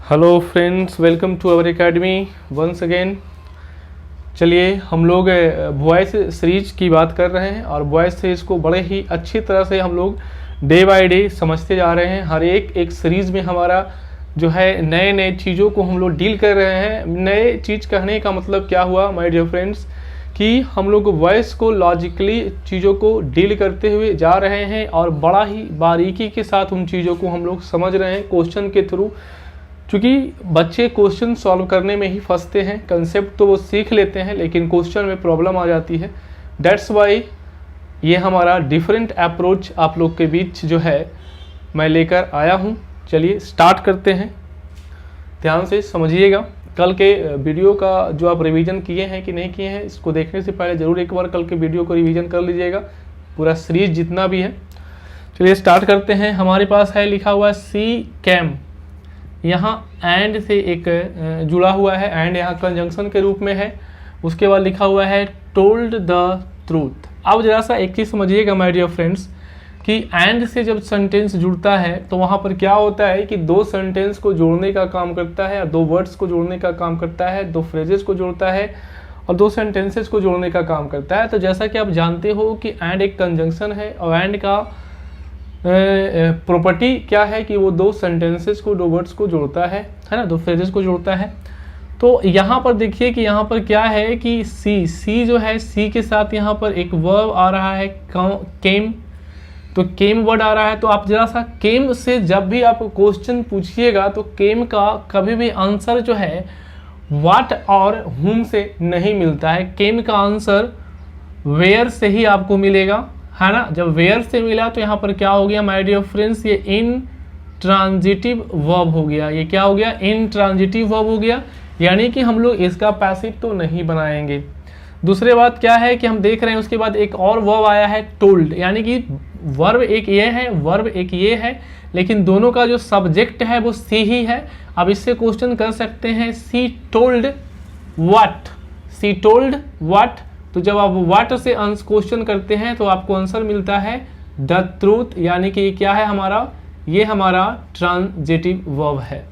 Hello friends, welcome to our academy once again. चलिए हम लोग वॉइस सीरीज की बात कर रहे हैं और वॉइस सीरीज को बड़े ही अच्छी तरह से हम लोग डे बाय डे समझते जा रहे हैं। हर एक सीरीज में हमारा जो है नए नए चीज़ों को हम लोग डील कर रहे हैं। नए चीज़ कहने का मतलब क्या हुआ माय डियर फ्रेंड्स, कि हम लोग वॉइस को लॉजिकली चीज़ों को डील करते हुए जा रहे हैं और बड़ा ही बारीकी के साथ उन चीज़ों को हम लोग समझ रहे हैं क्वेश्चन के थ्रू। क्योंकि बच्चे क्वेश्चन सॉल्व करने में ही फंसते हैं, कंसेप्ट तो वो सीख लेते हैं लेकिन क्वेश्चन में प्रॉब्लम आ जाती है। दैट्स वाई ये हमारा डिफरेंट अप्रोच आप लोग के बीच जो है मैं लेकर आया हूँ। चलिए स्टार्ट करते हैं, ध्यान से समझिएगा। कल के वीडियो का जो आप रिवीजन किए हैं कि नहीं किए हैं, इसको देखने से पहले ज़रूर एक बार कल के वीडियो को रिवीजन कर लीजिएगा, पूरा सीरीज जितना भी है। चलिए स्टार्ट करते हैं। हमारे पास है लिखा हुआ सी कैम, यहाँ एंड से एक जुड़ा हुआ है, एंड यहाँ कंजंक्शन के रूप में है। उसके बाद लिखा हुआ है टोल्ड द ट्रूथ। अब जरा सा एक चीज़ समझिएगा माय डियर फ्रेंड्स, कि एंड से जब सेंटेंस जुड़ता है तो वहाँ पर क्या होता है कि दो सेंटेंस को जोड़ने का काम करता है, दो वर्ड्स को जोड़ने का काम करता है, दो फ्रेजेस को जोड़ता है और दो सेंटेंसेस को जोड़ने का काम करता है। तो जैसा कि आप जानते हो कि एंड एक कंजंक्शन है और एंड का प्रॉपर्टी क्या है कि वो दो सेंटेंसेस को, दो वर्ड्स को जोड़ता है ना, दो फ्रेजेस को जोड़ता है। तो यहाँ पर देखिए कि यहाँ पर क्या है कि सी जो है, सी के साथ यहाँ पर एक वर्ब आ रहा है केम, तो केम वर्ड आ रहा है। तो आप जरा सा केम से जब भी आप क्वेश्चन पूछिएगा तो केम का कभी भी आंसर जो है व्हाट और हुम से नहीं मिलता है। केम का आंसर वेयर से ही आपको मिलेगा, है ना। जब वेयर से मिला तो यहाँ पर क्या हो गया माय डियर फ्रेंड्स, ये इन ट्रांजिटिव वर्ब हो गया। ये क्या हो गया, इन ट्रांजिटिव वर्ब हो गया, यानी कि हम लोग इसका पैसिव तो नहीं बनाएंगे। दूसरी बात क्या है कि हम देख रहे हैं उसके बाद एक और वर्ब आया है टोल्ड, यानी कि वर्ब एक ये है, वर्ब एक ये है, लेकिन दोनों का जो सब्जेक्ट है वो सी ही है। अब इससे क्वेश्चन कर सकते हैं सी told what, C told what. तो जब आप व्हाट से क्वेश्चन करते हैं तो आपको आंसर मिलता है द ट्रूथ, यानी कि ये क्या है हमारा, ये हमारा ट्रांजिटिव वर्ब है।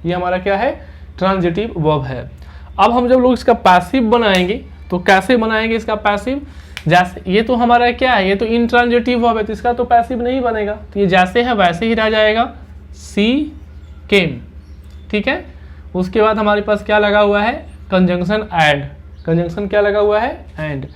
ये हमारा क्या है, ट्रांजिटिव वर्ब है। अब हम जब लोग इसका पैसिव बनाएंगे तो कैसे बनाएंगे इसका पैसिव, जैसे ये तो हमारा क्या है, ये तो इंट्रांजिटिव वर्ब है तो इसका तो पैसिव नहीं बनेगा, तो ये जैसे है वैसे ही रह जाएगा सी केम, ठीक है। उसके बाद हमारे पास क्या लगा हुआ है, कंजंक्शन एंड, कंजंक्शन क्या लगा हुआ है, एंड।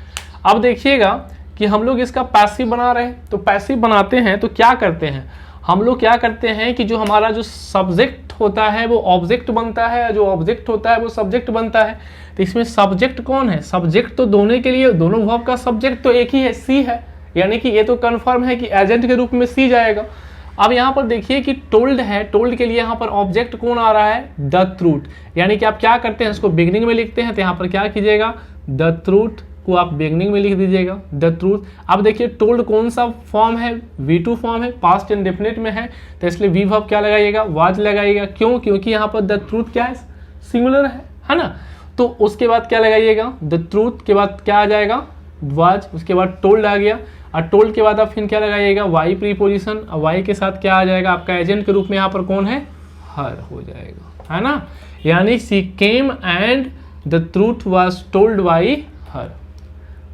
अब देखिएगा कि हम लोग इसका पैसिव बना रहे हैं, तो पैसिव बनाते हैं तो क्या करते हैं हम लोग, क्या करते हैं कि जो हमारा जो सब्जेक्ट होता है वो ऑब्जेक्ट बनता है, जो ऑब्जेक्ट होता है वो सब्जेक्ट बनता है। तो इसमें सब्जेक्ट कौन है, सब्जेक्ट तो दोनों के लिए, दोनों वर्ब का सब्जेक्ट तो एक ही है, सी है, यानी कि ये तो कंफर्म है कि एजेंट के रूप में सी जाएगा। अब यहाँ पर देखिए कि टोल्ड है, टोल्ड के लिए यहाँ पर ऑब्जेक्ट कौन आ रहा है, द ट्रूथ, यानी कि आप क्या करते हैं इसको बिगनिंग में लिखते हैं, तो यहाँ पर क्या कीजिएगा, द ट्रूथ को आप बिगनिंग में लिख दीजिएगा, द ट्रूथ। अब देखिए टोल्ड कौन सा फॉर्म है, V2 फॉर्म है, पास्ट इंडेफिनिट में है, तो इसलिए वी वर्ब क्या लगाइएगा, वाज लगाइएगा। क्यों, क्योंकि यहाँ पर द ट्रूथ क्या है, सिंगुलर है ना। तो उसके बाद क्या लगाइएगा, द ट्रूथ के बाद क्या आ जाएगा, वाज, उसके बाद टोल्ड आ गया, और टोल्ड के बाद आप फिर क्या लगाइएगा, वाई प्रीपोजिशन, और वाई के साथ क्या आ जाएगा आपका एजेंट के रूप में यहाँ पर कौन है, हर हो जाएगा, है ना। यानी she came and the truth was told by her.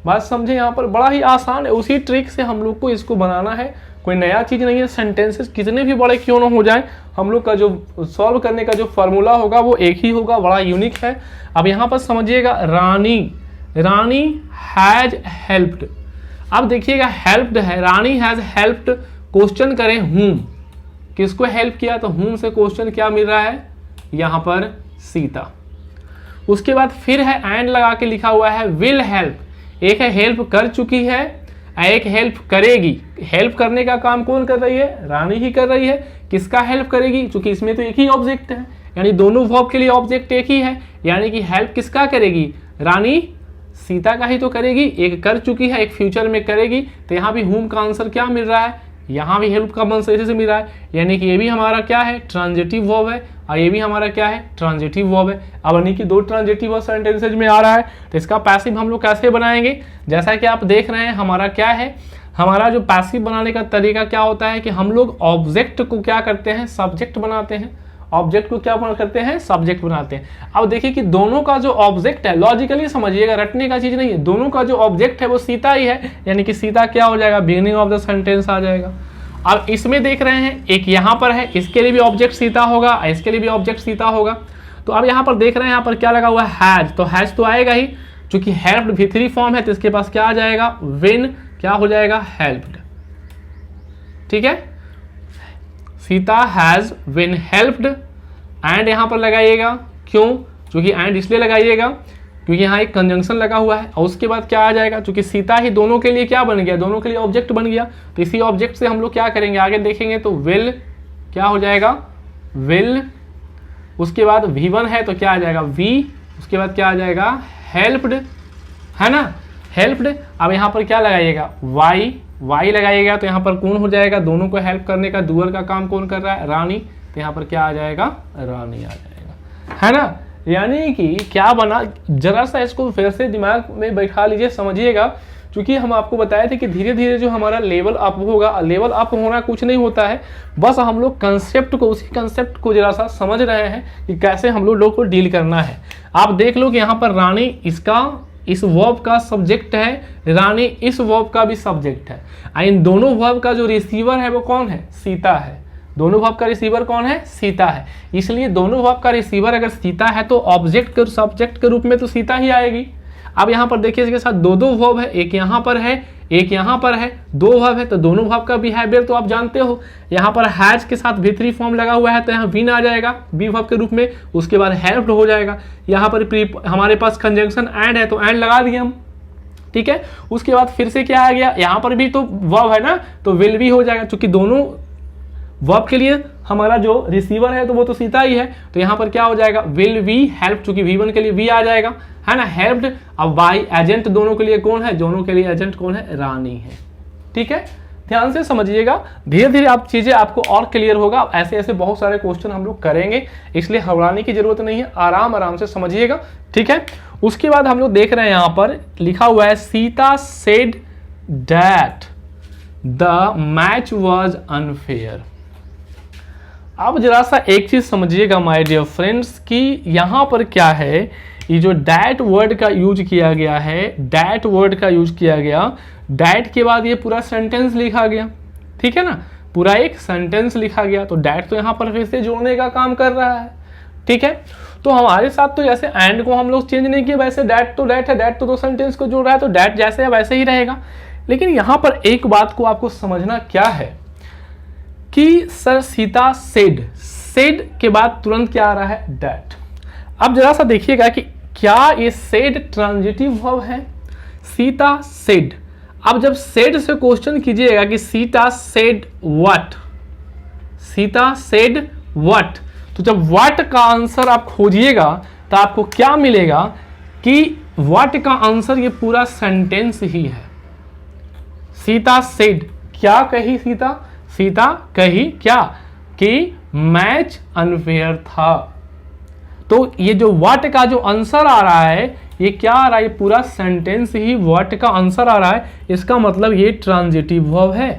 बात समझे, यहाँ पर बड़ा ही आसान है, उसी ट्रिक से हम लोग को इसको बनाना है, कोई नया चीज़ नहीं है। सेंटेंसेस कितने भी बड़े क्यों ना हो जाए, हम लोग का जो सॉल्व करने का जो फार्मूला होगा वो एक ही होगा, बड़ा यूनिक है। अब यहाँ पर समझिएगा रानी, रानी हैज हेल्प्ड। अब देखिएगा हेल्प्ड है, रानी हैज हेल्प्ड, क्वेश्चन करें हूम, किसको हेल्प किया, तो हूम से क्वेश्चन क्या मिल रहा है, यहाँ पर सीता। उसके बाद फिर है एंड लगा के लिखा हुआ है विल हेल्प, एक है हेल्प कर चुकी है, एक हेल्प करेगी। हेल्प करने का काम कौन कर रही है, रानी ही कर रही है। किसका हेल्प करेगी, क्योंकि इसमें तो एक ही ऑब्जेक्ट है, यानी दोनों वर्ब के लिए ऑब्जेक्ट एक ही है, यानी कि हेल्प किसका करेगी, रानी सीता का ही तो करेगी। एक कर चुकी है, एक फ्यूचर में करेगी, तो यहाँ भी हुम का आंसर क्या मिल रहा है, यहाँ भी हेल्प का आंसर ऐसे से मिल रहा है, यानी कि ये भी हमारा क्या है, ट्रांजिटिव वर्ब है, और ये भी हमारा क्या है, ट्रांजिटिव वर्ब है। अब यानी कि दो ट्रांजिटिव वर्ब सेंटेंसेज में आ रहा है, तो इसका पैसिव हम लोग कैसे बनाएंगे, जैसा कि आप देख रहे हैं हमारा क्या है, हमारा जो पैसिव बनाने का तरीका क्या होता है कि हम लोग ऑब्जेक्ट को क्या करते हैं, सब्जेक्ट बनाते हैं, ऑब्जेक्ट को क्या करते हैं, सब्जेक्ट बनाते हैं। अब देखिए कि दोनों का जो ऑब्जेक्ट है, लॉजिकली समझिएगा, रटने का चीज नहीं है, दोनों का जो ऑब्जेक्ट है वो सीता ही है, यानी कि सीता क्या हो जाएगा, बिगिनिंग ऑफ द सेंटेंस आ जाएगा। अब इसमें देख रहे हैं एक यहाँ पर है, इसके लिए भी ऑब्जेक्ट सीता होगा, इसके लिए भी ऑब्जेक्ट सीता होगा। तो अब यहाँ पर देख रहे हैं, यहाँ पर क्या लगा हुआ है, हैज, तो हैज तो आएगा ही, चूंकि हेल्प्ड V3 फॉर्म है तो इसके पास क्या आ जाएगा, व्हेन क्या हो जाएगा, हेल्प्ड। ठीक है, Sita has when helped, and यहां पर लगाइएगा, क्यों, क्योंकि एंड इसलिए लगाइएगा क्योंकि यहाँ एक कंजंक्शन लगा हुआ है। और उसके बाद क्या आ जाएगा, क्योंकि सीता ही दोनों के लिए क्या बन गया, दोनों के लिए ऑब्जेक्ट बन गया, तो इसी ऑब्जेक्ट से हम लोग क्या करेंगे आगे देखेंगे, तो विल क्या हो जाएगा, विल, उसके बाद V1 है तो क्या आ जाएगा V, उसके बाद क्या आ जाएगा, हेल्प्ड, है ना, हेल्प्ड। अब यहाँ पर क्या लगाइएगा, वाई लगाइएगा, तो यहाँ पर कौन हो जाएगा, दोनों को हेल्प करने का डूअर का काम कौन कर रहा है, रानी, तो यहाँ पर क्या आ जाएगा, रानी आ जाएगा, है ना। यानी कि क्या बना, जरा सा इसको फिर से दिमाग में बैठा लीजिए, समझिएगा, क्योंकि हम आपको बताए थे कि धीरे धीरे जो हमारा लेवल अप होगा, लेवल अप होना कुछ नहीं होता है, बस हम लोग कंसेप्ट को, उसी कंसेप्ट को जरा सा समझ रहे हैं कि कैसे हम लोग को डील करना है। आप देख लो कि यहाँ पर रानी इसका, इस वर्ब का सब्जेक्ट है, रानी इस वर्ब का भी सब्जेक्ट है, इन दोनों वर्ब का जो रिसीवर है वो कौन है, सीता है। दोनों वर्ब का रिसीवर कौन है, सीता है। इसलिए दोनों वर्ब का रिसीवर अगर सीता है तो ऑब्जेक्ट के सब्जेक्ट के रूप में तो सीता ही आएगी। अब यहाँ पर देखिए इसके साथ दो वर्ब है, एक यहाँ पर है, एक यहाँ पर है, दो वर्ब है, तो दोनों वर्ब का बिहेवियर तो आप जानते हो। यहाँ पर हैज के साथ V3 फॉर्म लगा हुआ है तो यहाँ विन आ जाएगा बी वर्ब के रूप में, उसके बाद हेल्प्ड हो जाएगा। यहाँ पर हमारे पास कंजंक्शन एंड है तो एंड लगा दिए हम, ठीक है। उसके बाद फिर से क्या आ गया, यहाँ पर भी तो वर्ब है ना, तो विल भी हो जाएगा, क्योंकि दोनों वर्ब के लिए हमारा जो रिसीवर है तो वो तो सीता ही है, तो यहाँ पर क्या हो जाएगा, विल वी हेल्प, चूंकि V1 के लिए वी आ जाएगा, है ना, हेल्प्ड। अब बाई एजेंट दोनों के लिए कौन है, दोनों के लिए एजेंट कौन है, रानी है। ठीक है, ध्यान से समझिएगा, धीरे धीरे आप चीजें आपको और क्लियर होगा। ऐसे ऐसे बहुत सारे क्वेश्चन हम लोग करेंगे, इसलिए घबराने की जरूरत नहीं है, आराम आराम से समझिएगा, ठीक है। उसके बाद हम लोग देख रहे हैं यहाँ पर लिखा हुआ है, Sita said that the match was unfair. अब जरा सा एक चीज समझिएगा माय डियर फ्रेंड्स, कि यहां पर क्या है, ये जो डैट वर्ड का यूज किया गया है, डैट वर्ड का यूज किया गया, डैट के बाद ये पूरा सेंटेंस लिखा गया, ठीक है ना, पूरा एक सेंटेंस लिखा गया, तो डैट तो यहां पर फिर से जोड़ने का काम कर रहा है, ठीक है। तो हमारे साथ तो जैसे एंड को हम लोग चेंज नहीं किए, वैसे डैट तो डैट है, डैट तो दो सेंटेंस को जोड़ रहा है, तो डैट जैसे है वैसे ही रहेगा। लेकिन यहां पर एक बात को आपको समझना क्या है कि सर सीता सेड, सेड के बाद तुरंत क्या आ रहा है, डैट। अब जरा सा देखिएगा कि क्या ये सेड ट्रांजिटिव वर्ब है, सीता सेड। अब जब सेड से क्वेश्चन कीजिएगा कि Sita said what, Sita said what, तो जब व्हाट का आंसर आप खोजिएगा तो आपको क्या मिलेगा कि व्हाट का आंसर ये पूरा सेंटेंस ही है। सीता सेड, क्या कही सीता, सीता कही क्या, कि मैच अनफेयर था। तो ये जो व्हाट का जो आंसर आ रहा है, ये क्या आ रहा है, ये पूरा सेंटेंस ही व्हाट का आंसर आ रहा है। इसका मतलब ये ट्रांजिटिव वर्ब है,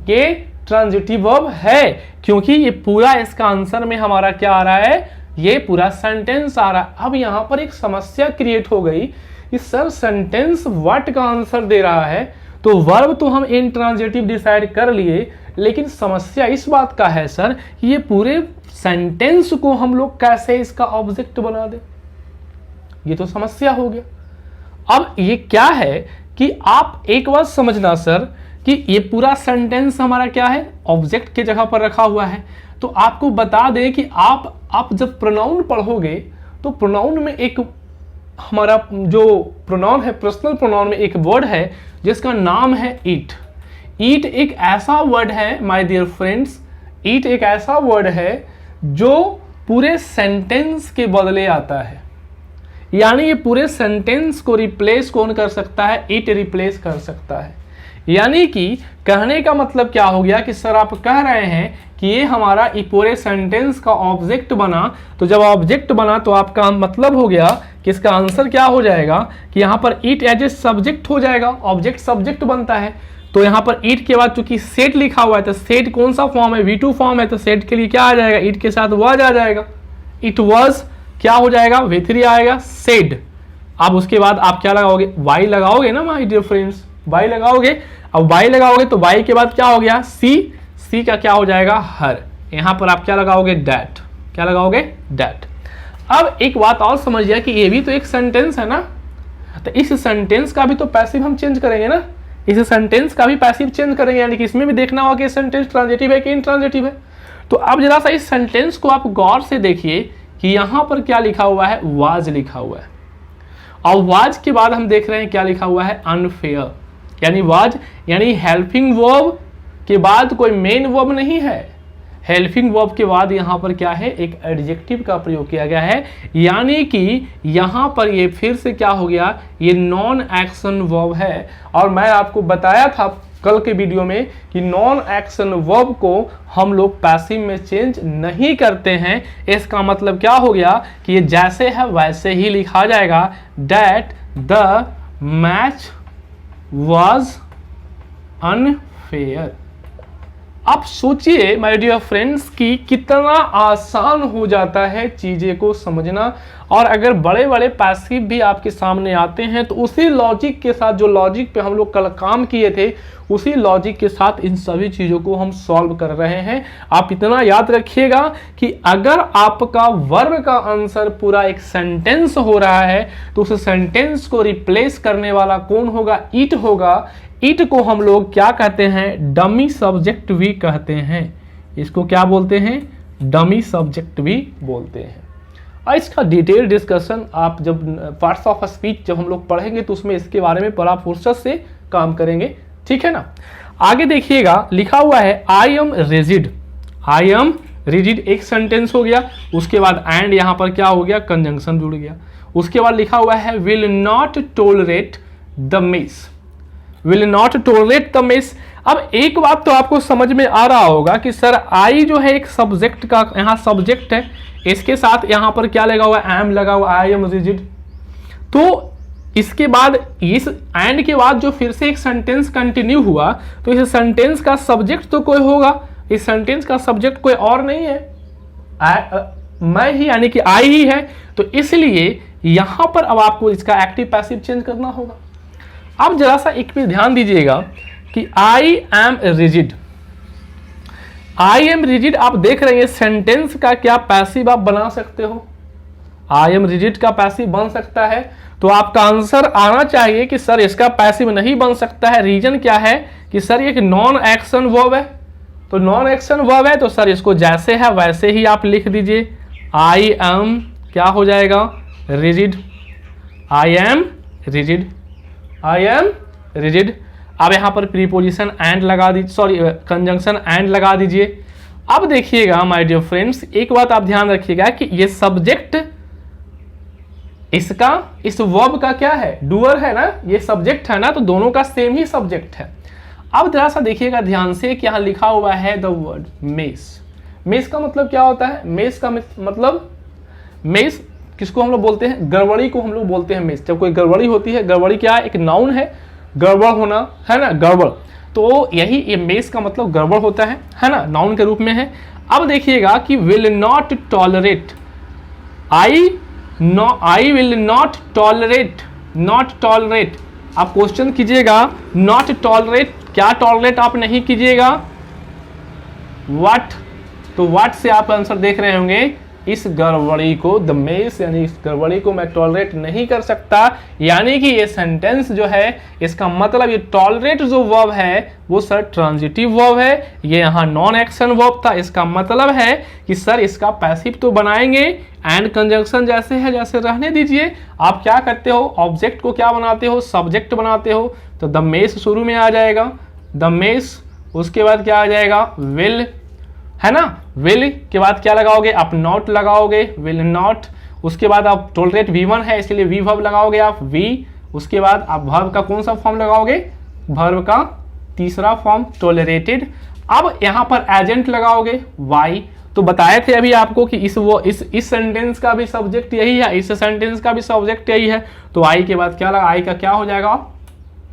ये ट्रांजिटिव वर्ब है, क्योंकि ये पूरा इसका आंसर में हमारा क्या आ रहा है, ये पूरा सेंटेंस आ रहा है। अब यहां पर एक समस्या क्रिएट हो गई कि सर सेंटेंस व्हाट का आंसर दे रहा है, तो वर्ब तो हम इंट्रांजिटिव डिसाइड कर लिए, लेकिन समस्या इस बात का है सर, ये पूरे सेंटेंस को हम लोग कैसे इसका ऑब्जेक्ट बना दे, ये तो समस्या हो गया। अब ये क्या है कि आप एक बात समझना सर, कि ये पूरा सेंटेंस हमारा क्या है, ऑब्जेक्ट की जगह पर रखा हुआ है। तो आपको बता दें कि आप जब प्रोनाउन पढ़ोगे तो प्रोनाउन में एक हमारा जो प्रोनाउन है, पर्सनल प्रोनाउन में एक वर्ड है जिसका नाम है ईट। ईट एक ऐसा वर्ड है माय डियर फ्रेंड्स, ईट एक ऐसा वर्ड है जो पूरे सेंटेंस के बदले आता है, यानी ये पूरे सेंटेंस को रिप्लेस कौन कर सकता है, ईट रिप्लेस कर सकता है। यानी कि कहने का मतलब क्या हो गया कि सर आप कह रहे हैं कि ये हमारा पूरे सेंटेंस का ऑब्जेक्ट बना, तो जब ऑब्जेक्ट बना तो आपका मतलब हो गया कि इसका आंसर क्या हो जाएगा कि यहाँ पर इट एज ए सब्जेक्ट हो जाएगा, ऑब्जेक्ट सब्जेक्ट बनता है। तो यहाँ पर ईट के बाद चूंकि सेट लिखा हुआ है तो सेट कौन सा फॉर्म है, V2 फॉर्म है, तो सेट के लिए क्या आ जाएगा, ईट के साथ वाज आ जाएगा, इट वाज क्या हो जाएगा, V3 आएगा सेड। अब उसके बाद आप क्या लगाओगे, वाई लगाओगे ना माय डियर फ्रेंड्स, वाई लगाओगे। अब वाई लगाओगे तो वाई के बाद क्या हो गया, सी का क्या हो जाएगा, हर। यहां पर आप क्या लगाओगे, डैट, क्या लगाओगे, डैट। अब एक बात और समझिए कि ये भी तो एक सेंटेंस है ना, तो इस सेंटेंस का भी तो पैसिव हम चेंज करेंगे ना, इस सेंटेंस का भी पैसिव चेंज करेंगे, यानी कि इसमें भी देखना होगा कि सेंटेंस ट्रांजिटिव है कि इंट्रांजिटिव है। तो अब जरा सा इस सेंटेंस को आप गौर से देखिए कि यहां पर क्या लिखा हुआ है, वाज लिखा हुआ है, और वाज के बाद हम देख रहे हैं क्या लिखा हुआ है, अनफेयर। यानी वाज यानी हेल्पिंग वर्ब के बाद कोई मेन वर्ब नहीं है, हेल्पिंग वर्ब के बाद यहां पर क्या है, एक एडजेक्टिव का प्रयोग किया गया है, यानी कि यहां पर ये फिर से क्या हो गया, ये नॉन एक्शन वर्ब है। और मैं आपको बताया था कल के वीडियो में कि नॉन एक्शन वर्ब को हम लोग पैसिव में चेंज नहीं करते हैं। इसका मतलब क्या हो गया कि ये जैसे है वैसे ही लिखा जाएगा, that the match was unfair. आप सोचिए माय डियर फ्रेंड्स कि कितना आसान हो जाता है चीजें को समझना, और अगर बड़े बड़े पैसिव भी आपके सामने आते हैं तो उसी लॉजिक के साथ, जो लॉजिक पे हम लोग कल काम किए थे, उसी लॉजिक के साथ इन सभी चीजों को हम सॉल्व कर रहे हैं। आप इतना याद रखिएगा कि अगर आपका वर्ब का आंसर पूरा एक सेंटेंस हो रहा है तो उस सेंटेंस को रिप्लेस करने वाला कौन होगा, इट होगा। इट को हम लोग क्या कहते हैं, डमी सब्जेक्ट भी कहते हैं। इसको क्या बोलते हैं, डमी सब्जेक्ट भी बोलते हैं। और इसका डिटेल डिस्कशन आप जब पार्ट्स ऑफ स्पीच जब हम लोग पढ़ेंगे तो उसमें इसके बारे में बड़ा फुर्सत से काम करेंगे, ठीक है ना। आगे देखिएगा, लिखा हुआ है आई am rigid, I am rigid एक सेंटेंस हो गया, उसके बाद एंड यहां पर क्या हो गया, कंजंक्शन जुड़ गया। उसके बाद लिखा हुआ है will not tolerate the mess, will not tolerate the mess. अब एक बात तो आपको समझ में आ रहा होगा कि सर आई जो है एक सब्जेक्ट का यहाँ सब्जेक्ट है, इसके साथ यहाँ पर क्या लगा हुआ है, एम लगा हुआ, आई एम रिजिड। तो इसके बाद इस एंड के बाद जो फिर से एक सेंटेंस कंटिन्यू हुआ, तो इस सेंटेंस का सब्जेक्ट तो कोई होगा, इस सेंटेंस का सब्जेक्ट कोई और नहीं है, मैं ही यानी कि आई ही है। तो इसलिए यहां पर अब आपको इसका एक्टिव पैसिव चेंज करना होगा। अब जरा सा एक पे ध्यान दीजिएगा कि आई am rigid, I am rigid आप देख रहे हैं सेंटेंस का क्या पैसिव आप बना सकते हो, आई एम रिजिड का पैसिव बन सकता है। तो आपका आंसर आना चाहिए कि सर इसका पैसिव नहीं बन सकता है। रीजन क्या है कि सर ये एक नॉन एक्शन वर्ब है, तो नॉन एक्शन वर्ब है तो सर इसको जैसे है वैसे ही आप लिख दीजिए, आई एम क्या हो जाएगा, rigid, I am rigid, I am rigid. अब यहां पर प्रीपोजिशन एंड लगा दीजिए, सॉरी कंजंक्शन एंड लगा दीजिए। अब देखिएगा माय डियर फ्रेंड्स, एक बात आप ध्यान रखिएगा कि ये सब्जेक्ट इसका इस वर्ब का क्या है, डूअर है ना, ये सब्जेक्ट है ना, तो दोनों का सेम ही सब्जेक्ट है। अब जरा सा देखिएगा ध्यान से कि यहां लिखा हुआ है द वर्ड मेस। मेस का मतलब क्या होता है, मेस का मतलब, मेस किसको हम लोग बोलते हैं, गड़बड़ी को हम लोग बोलते हैं मेस। जब कोई गड़बड़ी होती है, गड़बड़ी क्या है, एक नाउन है, गड़बड़ होना है ना, गड़बड़, तो यही ये मेस का मतलब गड़बड़ होता है ना, नाउन के रूप में है। अब देखिएगा कि will not tolerate, I will not tolerate, not tolerate आप क्वेश्चन कीजिएगा, नॉट टॉलरेट क्या टॉलरेट आप नहीं कीजिएगा, व्हाट, तो व्हाट से आप आंसर देख रहे होंगे, इस गड़बड़ी को, द मेस यानी इस गड़बड़ी को मैं टॉलरेट नहीं कर सकता। यानी कि ये सेंटेंस जो है इसका मतलब ये टॉलरेट जो वर्ब है वो सर ट्रांजिटिव वर्ब है, ये यहाँ नॉन एक्शन वर्ब था। इसका मतलब है कि सर इसका पैसिव तो बनाएंगे, एंड कंजंक्शन जैसे है जैसे रहने दीजिए। आप क्या करते हो, ऑब्जेक्ट को क्या बनाते हो, सब्जेक्ट बनाते हो, तो द मेस शुरू में आ जाएगा, द मेस, उसके बाद क्या आ जाएगा, विल, है ना, विल के बाद क्या लगाओगे आप, नॉट लगाओगे, विल नॉट। उसके बाद आप टॉलरेट V1 है इसलिए V वर्ब लगाओगे आप, V। उसके बाद आप वर्ब का कौन सा फॉर्म लगाओगे, वर्ब का तीसरा फॉर्म टॉलरेटेड। अब यहां पर एजेंट लगाओगे Y। तो बताए थे अभी आपको कि इस सेंटेंस का भी सब्जेक्ट यही है, इस सेंटेंस का भी सब्जेक्ट यही है, तो I के बाद क्या लगा, I का क्या हो जाएगा,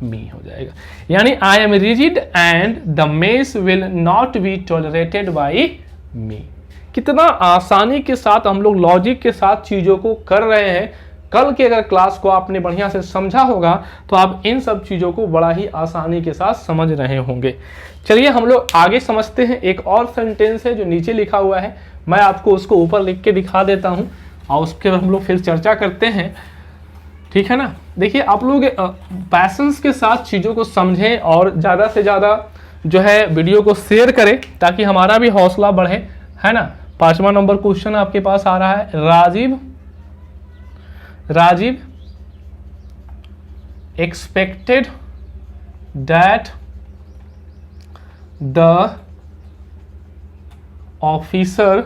मी हो जाएगा। यानी I am rigid and the mess will not be tolerated by me. कितना आसानी के साथ हम लोग लॉजिक के साथ चीजों को कर रहे हैं। कल के अगर क्लास को आपने बढ़िया से समझा होगा तो आप इन सब चीजों को बड़ा ही आसानी के साथ समझ रहे होंगे। चलिए हम लोग आगे समझते हैं। एक और सेंटेंस है जो नीचे लिखा हुआ है, मैं आपको उसको ऊपर लिख के दिखा देता हूं और उसके बाद हम लोग फिर चर्चा करते हैं, ठीक है ना। देखिए आप लोग पैशंस के साथ चीज़ों को समझें और ज़्यादा से ज़्यादा जो है वीडियो को शेयर करें ताकि हमारा भी हौसला बढ़े, है ना। 5वां नंबर क्वेश्चन आपके पास आ रहा है, Rajiv expected that the officer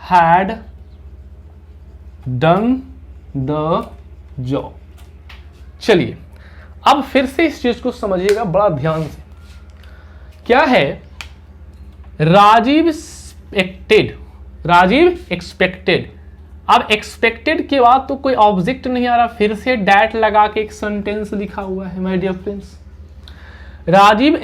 had done the job. चलिए अब फिर से इस चीज को समझिएगा बड़ा ध्यान से। क्या है, राजीव एक्सपेक्टेड। अब एक्सपेक्टेड के बाद तो कोई ऑब्जेक्ट नहीं आ रहा, फिर से डैट लगा के एक सेंटेंस लिखा हुआ है my dear friends. Rajiv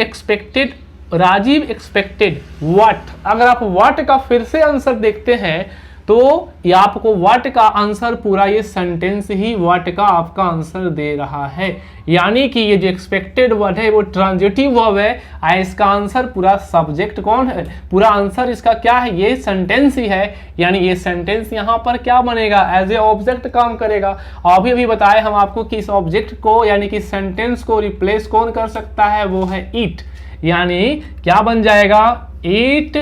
expected what. अगर आप व्हाट का फिर से आंसर देखते हैं तो ये आपको व्हाट का आंसर पूरा ये सेंटेंस ही व्हाट का आपका आंसर दे रहा है। यानी कि ये जो एक्सपेक्टेड वर्ड है वो ट्रांजिटिव वर्ब है। इसका आंसर पूरा सब्जेक्ट कौन है, पूरा आंसर इसका क्या है, ये सेंटेंस ही है। यानी ये सेंटेंस यहाँ पर क्या बनेगा, एज ए ऑब्जेक्ट काम करेगा। और अभी बताए हम आपको कि इस ऑब्जेक्ट को यानी कि सेंटेंस को रिप्लेस कौन कर सकता है, वो है इट। यानी क्या बन जाएगा, इट।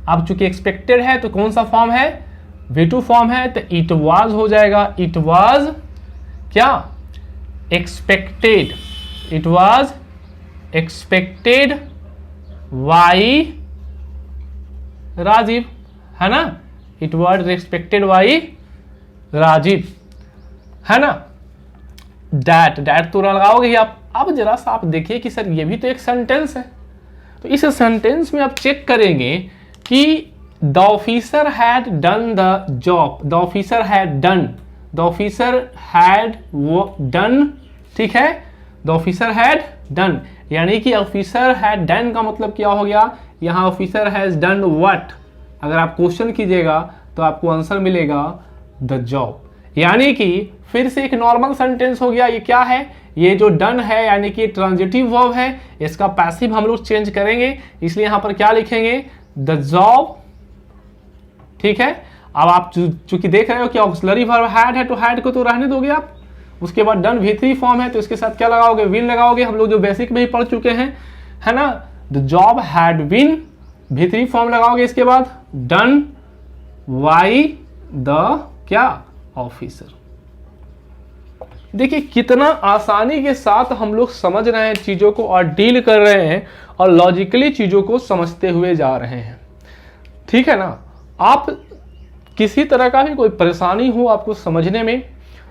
अब चूंकि एक्सपेक्टेड है तो कौन सा फॉर्म है, V2 फॉर्म है, तो इट वाज हो जाएगा। इट वाज क्या, expected. It was expected by Rajiv, है ना। It was expected by Rajiv, है ना। डैट तो लगाओगे ही आप। अब जरा सा आप देखिए कि सर ये भी तो एक सेंटेंस है, तो इस सेंटेंस में आप चेक करेंगे कि the officer had done the job. The officer had done, the officer had वो डन, ठीक है। द ऑफिसर हैड डन, यानी कि ऑफिसर हैड डन का मतलब क्या हो गया, यहाँ ऑफिसर हैज डन व्हाट। अगर आप क्वेश्चन कीजिएगा तो आपको आंसर मिलेगा द जॉब। यानी कि फिर से एक नॉर्मल सेंटेंस हो गया। ये क्या है, ये जो डन है यानी कि ट्रांजिटिव वर्ब है, इसका पैसिव हम लोग चेंज करेंगे, इसलिए यहां पर क्या लिखेंगे, द जॉब, ठीक है। अब आप चूंकि देख रहे हो कि ऑक्सिलरी वर्ब हैड है तो हैड को तो रहने दोगे आप। उसके बाद डन V3 फॉर्म है तो इसके साथ क्या लगाओगे, विन लगाओगे। हम लोग जो बेसिक में ही पढ़ चुके हैं, है ना। The job had been, V3 form लगाओगे। इसके बाद डन बाय द क्या, ऑफिसर। देखिए कितना आसानी के साथ हम लोग समझ रहे हैं चीजों को और डील कर रहे हैं और लॉजिकली चीजों को समझते हुए जा रहे हैं, ठीक है ना। आप किसी तरह का भी कोई परेशानी हो आपको समझने में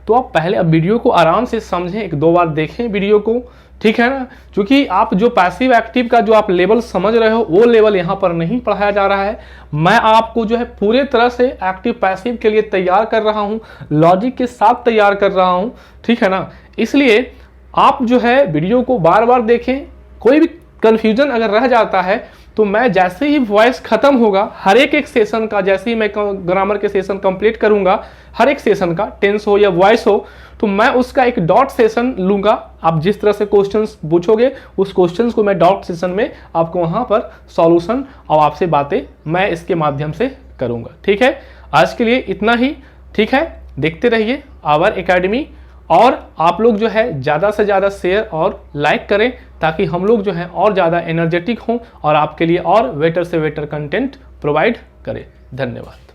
तो आप पहले अब वीडियो को आराम से समझें, 1-2 बार देखें वीडियो को, ठीक है ना। क्योंकि आप जो पैसिव एक्टिव का जो आप लेवल समझ रहे हो वो लेवल यहाँ पर नहीं पढ़ाया जा रहा है। मैं आपको जो है पूरे तरह से एक्टिव पैसिव के लिए तैयार कर रहा हूँ, लॉजिक के साथ तैयार कर रहा हूँ, ठीक है ना। इसलिए आप जो है वीडियो को बार बार देखें। कोई भी कंफ्यूजन अगर रह जाता है तो मैं जैसे ही वॉइस खत्म होगा, हर एक सेशन का, जैसे ही मैं ग्रामर के सेशन कंप्लीट करूंगा, हर एक सेशन का टेंस हो या वॉइस हो, तो मैं उसका एक डॉट सेशन लूंगा। आप जिस तरह से क्वेश्चंस पूछोगे उस क्वेश्चंस को मैं डॉट सेशन में आपको वहां पर सॉल्यूशन और आपसे बातें मैं इसके माध्यम से करूंगा, ठीक है। आज के लिए इतना ही, ठीक है। देखते रहिए आवर एकेडमी और आप लोग जो है ज़्यादा से ज़्यादा शेयर और लाइक करें ताकि हम लोग जो है और ज़्यादा एनर्जेटिक हों और आपके लिए और बेटर से बेटर कंटेंट प्रोवाइड करें। धन्यवाद।